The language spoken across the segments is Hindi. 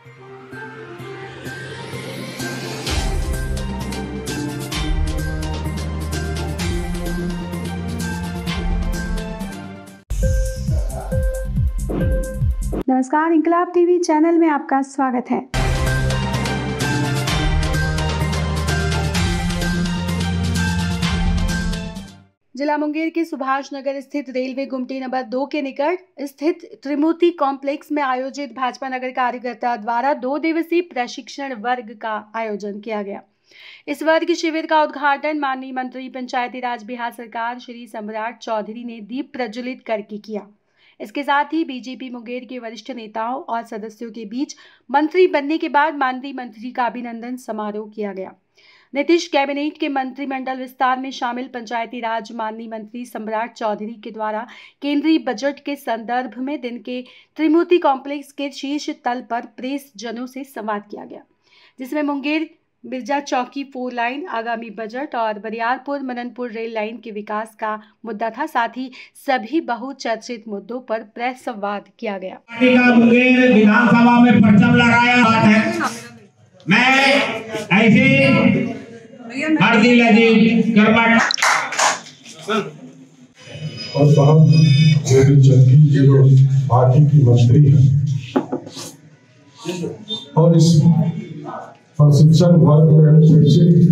नमस्कार, इंकलाब टीवी चैनल में आपका स्वागत है। जिला मुंगेर के सुभाष नगर स्थित रेलवे गुमटी नंबर 2 के निकट स्थित त्रिमूर्ति कॉम्प्लेक्स में आयोजित भाजपा नगर कार्यकर्ता द्वारा 2 दिवसीय प्रशिक्षण वर्ग का आयोजन किया गया। इस वर्ग शिविर का उद्घाटन माननीय मंत्री पंचायती राज बिहार सरकार श्री सम्राट चौधरी ने दीप प्रज्वलित करके किया। इसके साथ ही बीजेपी मुंगेर के वरिष्ठ नेताओं और सदस्यों के बीच मंत्री बनने के बाद माननीय मंत्री का अभिनंदन समारोह किया गया। नीतीश कैबिनेट के मंत्रिमंडल विस्तार में शामिल पंचायती राज माननीय मंत्री सम्राट चौधरी के द्वारा केंद्रीय बजट के संदर्भ में दिन के त्रिमूर्ति कॉम्प्लेक्स के शीर्ष तल पर प्रेस जनों से संवाद किया गया, जिसमें मुंगेर बिरजा चौकी 4 लाइन, आगामी बजट और बरियारपुर मननपुर रेल लाइन के विकास का मुद्दा था। साथ ही सभी बहुचर्चित मुद्दों पर प्रेस संवाद किया गया। मुंगेर विधानसभा में परचम लगाया है। मैं ऐसे हरदिल अजीत कर्मठ और साहब चौकी जो पार्टी की मंत्री है और इस प्रशिक्षण वर्ग में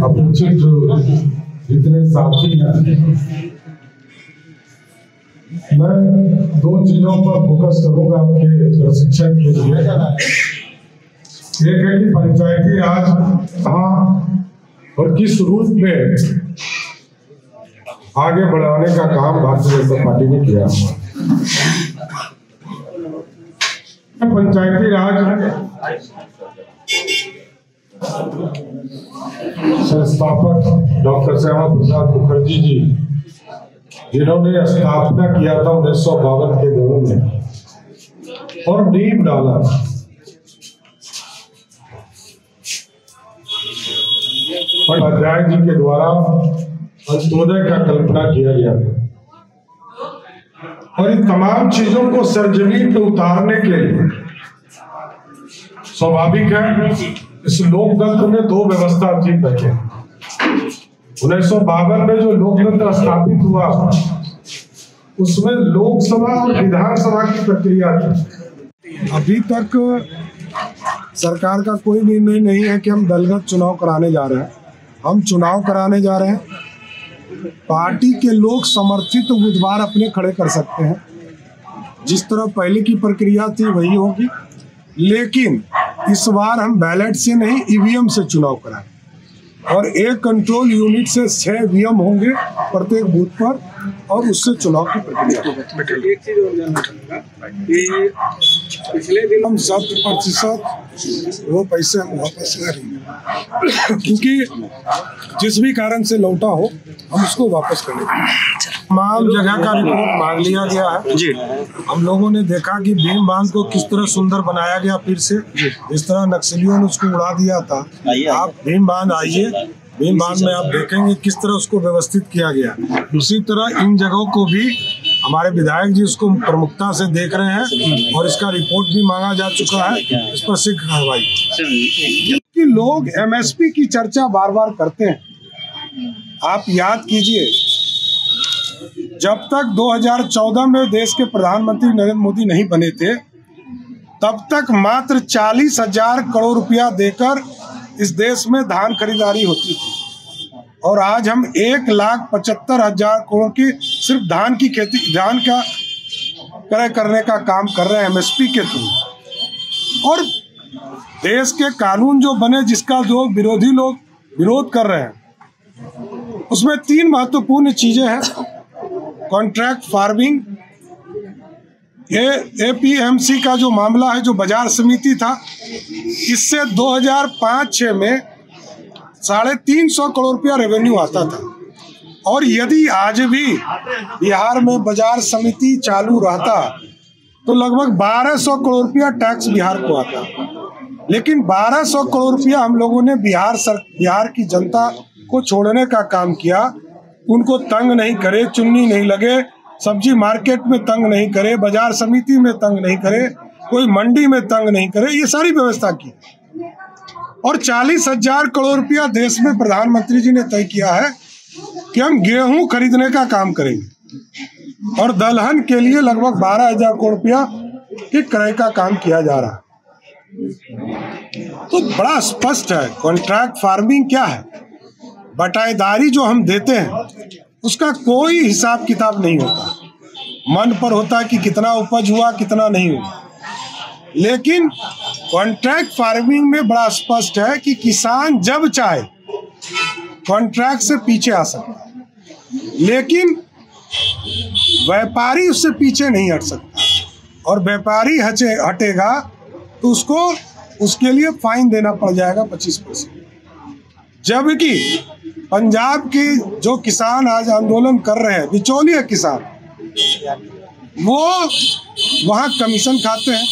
अपेक्षित जो जितने साथी हैं, मैं 2 चीजों पर फोकस करूंगा आपके प्रशिक्षण के लिए। एक है कि पंचायती राज कहाँ और किस रूप में आगे बढ़ाने का काम भारतीय जनता पार्टी ने किया। पंचायती राज संस्थापक डॉक्टर श्यामा प्रसाद मुखर्जी जी, जिन्होंने स्थापना किया था 1952 के दौर में और नींव डाला। उपाध्याय जी के द्वारा अंत्योदय का कल्पना किया गया था और इन तमाम चीजों को सरजमीन पे उतारने के लिए स्वाभाविक है इस लोकतंत्र में 2 व्यवस्था थी पहले। 1952 में जो लोकतंत्र स्थापित हुआ उसमें लोकसभा और विधानसभा की प्रक्रिया थी। अभी तक सरकार का कोई निर्णय नहीं है कि हम दलगत चुनाव कराने जा रहे हैं। हम चुनाव कराने जा रहे हैं, पार्टी के लोग समर्थित उम्मीदवार अपने खड़े कर सकते हैं। जिस तरह पहले की प्रक्रिया थी वही होगी, लेकिन इस बार हम बैलेट से नहीं ईवीएम से चुनाव कराएं और एक कंट्रोल यूनिट से 6 ईवीएम होंगे प्रत्येक बूथ पर और उससे चुनाव की प्रक्रिया। एक चीज और जानना चाहूँगा कि पिछले दिन हम 100% वो पैसे हम वापस करेंगे, क्योंकि जिस भी कारण से लौटा हो हम उसको वापस करेंगे। तमाम जगह का रिपोर्ट मांग लिया गया है जी। हम लोगों ने देखा कि भीम बांध को किस तरह सुंदर बनाया गया, फिर से इस तरह नक्सलियों ने उसको उड़ा दिया था। आप भीम बांध आइए, भीम बांध में आप देखेंगे किस तरह उसको व्यवस्थित किया गया। उसी तरह इन जगहों को भी हमारे विधायक जी उसको प्रमुखता से देख रहे हैं और इसका रिपोर्ट भी मांगा जा चुका है। इस पर शीघ्र कार्रवाई। लोग एमएसपी की चर्चा बार बार करते हैं। आप याद कीजिए, जब तक 2014 में देश के प्रधानमंत्री नरेंद्र मोदी नहीं बने थे, तब तक मात्र 40,000 करोड़ रुपया देकर इस देश में धान खरीदारी होती थी और आज हम 1,75,000 करोड़ की सिर्फ धान की खेती, धान का क्रय करने का काम कर रहे हैं एमएसपी के थ्रू। और देश के कानून जो बने, जिसका जो विरोधी लोग विरोध कर रहे हैं, उसमें 3 महत्वपूर्ण चीजें हैं। कॉन्ट्रैक्ट फार्मिंग, एपीएमसी का जो मामला है, जो बाजार समिति था, इससे 2005-06 में 350 करोड़ रुपया रेवेन्यू आता था। और यदि आज भी बिहार में बाजार समिति चालू रहता तो लगभग 1200 करोड़ रुपया टैक्स बिहार को आता। लेकिन 1200 करोड़ रुपया हम लोगों ने बिहार की जनता को छोड़ने का काम किया। उनको तंग नहीं करे, चुन्नी नहीं लगे, सब्जी मार्केट में तंग नहीं करे, बाजार समिति में तंग नहीं करे, कोई मंडी में तंग नहीं करे, ये सारी व्यवस्था की। और 40,000 करोड़ रुपया देश में प्रधानमंत्री जी ने तय किया है कि हम गेहूं खरीदने का काम करेंगे और दलहन के लिए लगभग 12,000 करोड़ रुपया के क्रय का काम किया जा रहा है। तो बड़ा स्पष्ट है कॉन्ट्रैक्ट फार्मिंग क्या है। बटाईदारी जो हम देते हैं उसका कोई हिसाब किताब नहीं होता, मन पर होता है कि कितना उपज हुआ कितना नहीं हुआ। लेकिन कॉन्ट्रैक्ट फार्मिंग में बड़ा स्पष्ट है कि किसान जब चाहे कॉन्ट्रैक्ट से पीछे आ सकता है, लेकिन व्यापारी उससे पीछे नहीं हट सकता। और व्यापारी हटेगा तो उसको उसके लिए फाइन देना पड़ जाएगा 25%। जबकि पंजाब के जो किसान आज आंदोलन कर रहे हैं, बिचौलिया किसान, वो वहाँ कमीशन खाते हैं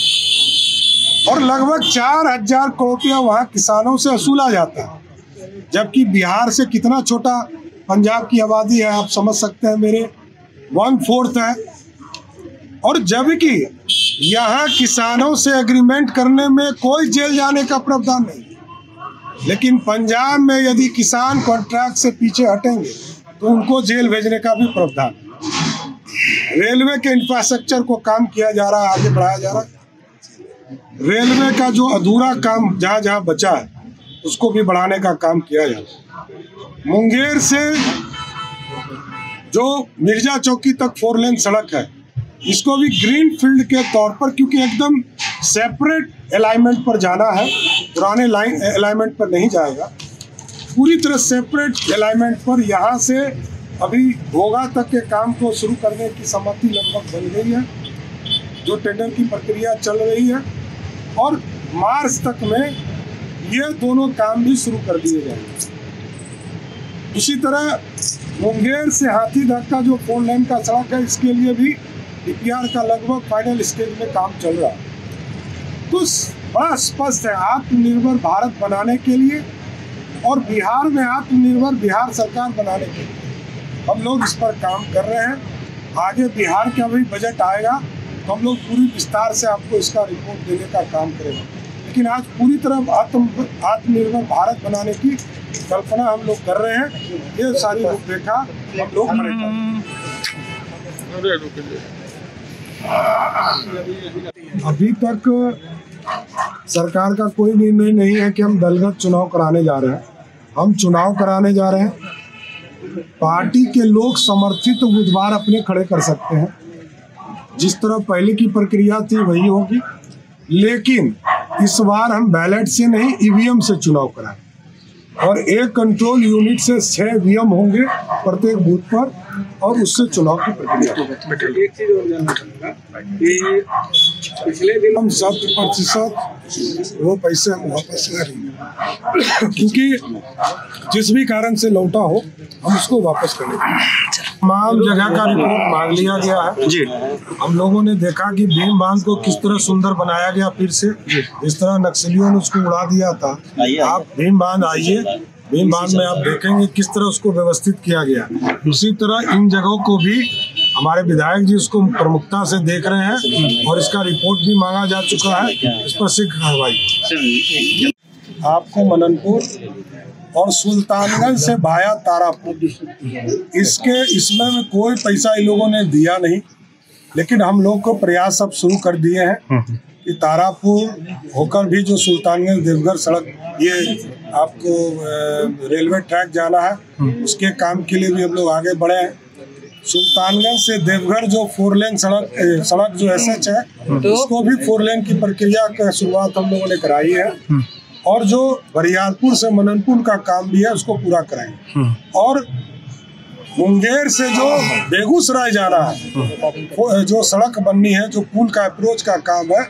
और लगभग 4,000 करोड़ रुपया वहाँ किसानों से वसूला जाता है। जबकि बिहार से कितना छोटा पंजाब की आबादी है आप समझ सकते हैं, मेरे 1/4 है। और जबकि यहाँ किसानों से एग्रीमेंट करने में कोई जेल जाने का प्रावधान नहीं, लेकिन पंजाब में यदि किसान कॉन्ट्रैक्ट से पीछे हटेंगे तो उनको जेल भेजने का भी प्रावधान। रेलवे के इंफ्रास्ट्रक्चर को काम किया जा रहा है, आगे बढ़ाया जा रहा है। रेलवे का जो अधूरा काम जहाँ जहाँ बचा है उसको भी बढ़ाने का काम किया जा रहा है। मुंगेर से जो मिर्जा चौकी तक 4 लेन सड़क है, इसको भी ग्रीन फील्ड के तौर पर, क्योंकि एकदम सेपरेट अलाइनमेंट पर जाना है, पुराने लाइन अलाइनमेंट पर नहीं जाएगा, पूरी तरह सेपरेट अलाइनमेंट पर यहाँ से अभी भोगा तक के काम को शुरू करने की सहमति लगभग बन गई है, जो टेंडर की प्रक्रिया चल रही है। और मार्च तक में ये दोनों काम भी शुरू कर दिए जाएंगे। इसी तरह मुंगेर से हाथीदह का जो 4 लेन का सड़क है, इसके लिए भी DPR का लगभग फाइनल स्टेज में काम चल रहा है। तो बड़ा स्पष्ट है, आत्मनिर्भर भारत बनाने के लिए और बिहार में आत्मनिर्भर बिहार सरकार बनाने के लिए हम लोग इस पर काम कर रहे हैं। आगे बिहार का भी बजट आएगा तो हम लोग पूरी विस्तार से आपको इसका रिपोर्ट देने का काम करेंगे। लेकिन आज पूरी तरह आत्मनिर्भर भारत बनाने की कल्पना हम लोग कर रहे हैं। ये सारी रूपरेखा हम लोग अभी तक सरकार का कोई निर्णय नहीं है कि हम दलगत चुनाव कराने जा रहे हैं। हम चुनाव कराने जा रहे हैं, पार्टी के लोग समर्थित उम्मीदवार अपने खड़े कर सकते हैं, जिस तरह पहले की प्रक्रिया थी वही होगी। लेकिन इस बार हम बैलेट से नहीं EVM से चुनाव कराएं और एक कंट्रोल यूनिट से 6 VM होंगे प्रत्येक बूथ पर और उससे चुनाव की प्रक्रिया। एक चीज और जानना चाहूँगा कि पिछले दिन हम 100% वो पैसे हम वापस करेंगे, क्योंकि जिस भी कारण से लौटा हो हम उसको वापस करेंगे। तमाम जगह का रिपोर्ट मांग लिया गया है जी। हम लोगों ने देखा कि भीम बांध को किस तरह सुंदर बनाया गया, फिर से जिस तरह नक्सलियों ने उसको उड़ा दिया था। आप भीम बांध आइए, भीम बांध में आप देखेंगे किस तरह उसको व्यवस्थित किया गया। उसी तरह इन जगहों को भी हमारे विधायक जी उसको प्रमुखता से देख रहे हैं और इसका रिपोर्ट भी मांगा जा चुका है। इस पर शीघ्र कार्रवाई। आपको मननपुर और सुल्तानगंज से भाया तारापुर, इसमें में कोई पैसा इन लोगों ने दिया नहीं, लेकिन हम लोग को प्रयास अब शुरू कर दिए हैं कि तारापुर होकर भी जो सुल्तानगंज देवघर सड़क, ये आपको रेलवे ट्रैक जाना है, उसके काम के लिए भी हम लोग आगे बढ़े हैं। सुल्तानगंज से देवघर जो 4 लेन सड़क जो SH है, उसको भी 4 लेन की प्रक्रिया का शुरुआत हम लोगों ने कराई है। और जो बरियारपुर से मननपुर का काम भी है उसको पूरा कराएंगे। और मुंगेर से जो बेगूसराय जाना है, जो सड़क बननी है, जो पुल का अप्रोच का काम है,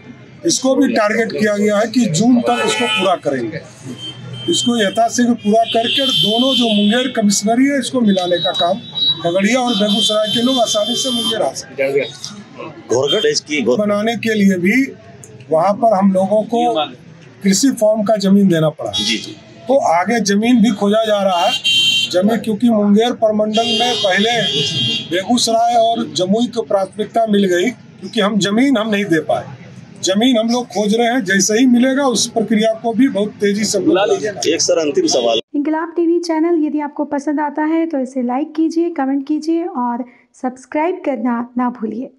इसको भी टारगेट किया गया है कि जून तक इसको पूरा करेंगे। इसको यथाशीघ्र पूरा करके दोनों जो मुंगेर कमिश्नरी है इसको मिलाने का काम खगड़िया और बेगूसराय के लोग आसानी से मुंगेर आ सकते। बनाने के लिए भी वहाँ पर हम लोगों को कृषि फॉर्म का जमीन देना पड़ा जी। तो आगे जमीन भी खोजा जा रहा है जमीन, क्योंकि मुंगेर प्रमंडल में पहले बेगूसराय और जमुई को प्राथमिकता मिल गई, क्योंकि हम जमीन नहीं दे पाए। जमीन हम लोग खोज रहे हैं, जैसे ही मिलेगा उस प्रक्रिया को भी बहुत तेजी से एक सर अंतिम सवाल, इंकलाब टीवी चैनल यदि आपको पसंद आता है तो इसे लाइक कीजिए, कमेंट कीजिए और सब्सक्राइब करना ना भूलिए।